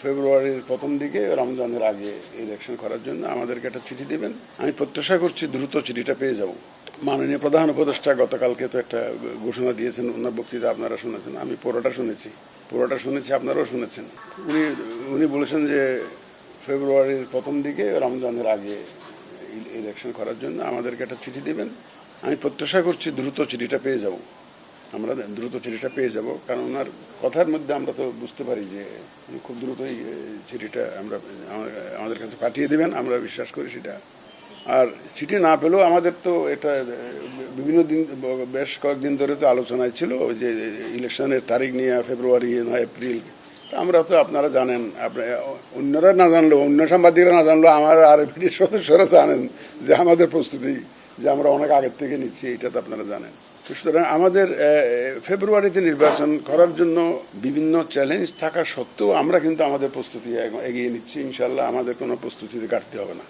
ফেব্রুয়ারির প্রথম দিকে রমজানের আগে ইলেকশন করার জন্য আমাদেরকে একটা চিঠি দিবেন। আমি প্রত্যাশা করছি দ্রুত চিঠিটা পেয়ে যাব। মাননীয় প্রধান উপদেষ্টা গতকালকে তো একটা ঘোষণা দিয়েছেন, ওনার বক্তৃতা আপনারা শুনেছেন, আমি পুরোটা শুনেছি, আপনারাও শুনেছেন। উনি বলেছেন যে ফেব্রুয়ারির প্রথম দিকে রমজানের আগে ইলেকশন করার জন্য আমাদেরকে একটা চিঠি দিবেন। আমি প্রত্যাশা করছি দ্রুত চিঠিটা পেয়ে যাব। আমরা দ্রুত চিঠিটা পেয়ে যাব, কারণ ওনার কথার মধ্যে আমরা তো বুঝতে পারি যে উনি খুব দ্রুতই চিঠিটা আমাদের কাছে পাঠিয়ে দেবেন, আমরা বিশ্বাস করি সেটা। আর চিঠি না পেলেও আমাদের তো এটা বিভিন্ন দিন, বেশ কয়েকদিন ধরে তো আলোচনায় ছিল যে ইলেকশনের তারিখ নিয়ে ফেব্রুয়ারি না এপ্রিল। আমরা তো আপনারা জানেন, অন্যরা না জানলেও, অন্য সাংবাদিকরা না জানলেও আমার আর বিডির সদস্যরা জানেন যে আমাদের প্রস্তুতি যে আমরা অনেক আগের থেকে নিচ্ছি, এটা তো আপনারা জানেন। সুতরাং আমাদের ফেব্রুয়ারিতে নির্বাচন করার জন্য বিভিন্ন চ্যালেঞ্জ থাকা সত্ত্বেও আমরা কিন্তু আমাদের প্রস্তুতি এগিয়ে নিচ্ছি। ইনশাল্লাহ আমাদের কোনো প্রস্তুতিতে ঘাটতি হবে না।